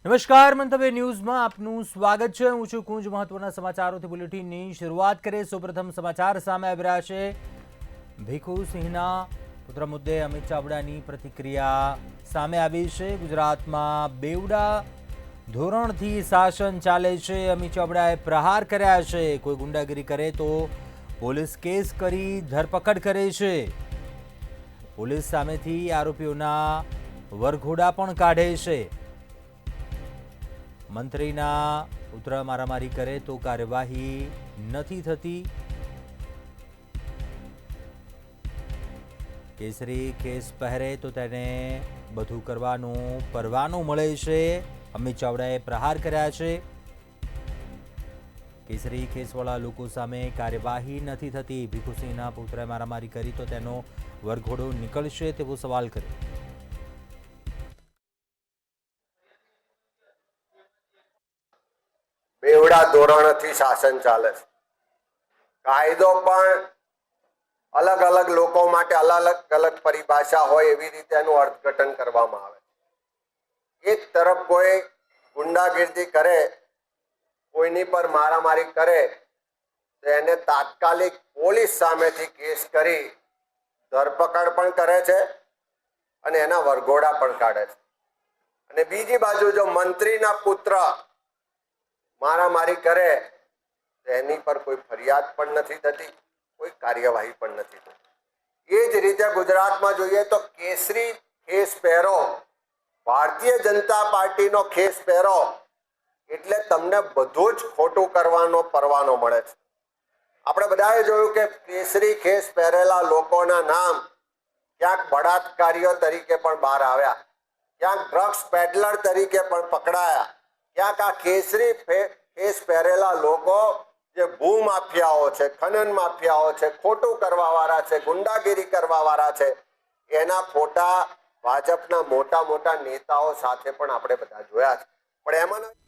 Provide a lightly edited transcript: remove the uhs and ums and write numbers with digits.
નમસ્કાર મંતવ્ય ન્યૂઝમાં આપનું સ્વાગત છે। હું છું કુંજ। મહત્વના સમાચારોથી બુલેટિનની શરૂઆત કરીએ। સૌપ્રથમ સમાચાર સામે આવી રહ્યા છે। ભીખુ સિંહના પુત્ર મુદ્દે અમિત ચાવડાની પ્રતિક્રિયા સામે આવી છે। ગુજરાતમાં બેવડા ધોરણથી શાસન ચાલે છે। અમિત ચાવડાએ પ્રહાર કર્યા છે। કોઈ ગુંડાગીરી કરે તો પોલીસ કેસ કરી ધરપકડ કરે છે। પોલીસ સામેથી આરોપીઓના વરઘોડા પણ કાઢે છે। મંત્રીના પુત્ર મારામારી કરે તો કાર્યવાહી નથી થતી। કેસરી કેસ પહેરે તો તેને બધું કરવાનો પરવાનો મળે છે। અમિત ચાવડાએ પ્રહાર કર્યા છે। કેસરી કેસવાળા લોકો સામે કાર્યવાહી નથી થતી। ભીખુ સિંહના પુત્રએ મારામારી કરી તો તેનો વરઘોડો નીકળશે તેવો સવાલ કર્યો। બેવડા ધોરણથી શાસન ચાલે છે। કાયદો પણ અલગ અલગ લોકો માટે અલગ અલગ પરિભાષા હોય એવી રીતે એનું અર્થઘટન કરવામાં આવે। એક તરફ કોઈ ગુંડાગીરી કરે, કોઈની પર મારામારી કરે તો એને તાત્કાલિક પોલીસ સામેથી કેસ કરી ધરપકડ પણ કરે છે અને એના વરઘોડા પણ કાઢે છે। અને બીજી બાજુ જો મંત્રીના પુત્ર મારામારી કરે તો એની પર કોઈ ફરિયાદ પણ નથી થતી, કોઈ કાર્યવાહી પણ નથી થતી। એ જ રીતે ગુજરાતમાં જોઈએ તો કેસરી ખેસ પહેરો, ભારતીય જનતા પાર્ટીનો ખેસ પહેરો એટલે તમને બધું જ ખોટું કરવાનો પરવાનો મળે છે। આપણે બધાએ જોયું કે કેસરી ખેસ પહેરેલા લોકોના નામ ક્યાંક બળાત્કારીઓ તરીકે પણ બહાર આવ્યા, ક્યાંક ડ્રગ્સ પેડલર તરીકે પણ પકડાયા, ક્યાંક આ કેસરી ખેસ પહેરેલા લોકો જે ભૂમાફિયાઓ છે, ખનન માફિયાઓ છે, ખોટું કરવાવાળા છે, ગુંડાગીરી કરવાવાળા છે, એના ફોટા ભાજપના મોટા મોટા નેતાઓ સાથે પણ આપણે બધા જોયા છે। પણ એમાં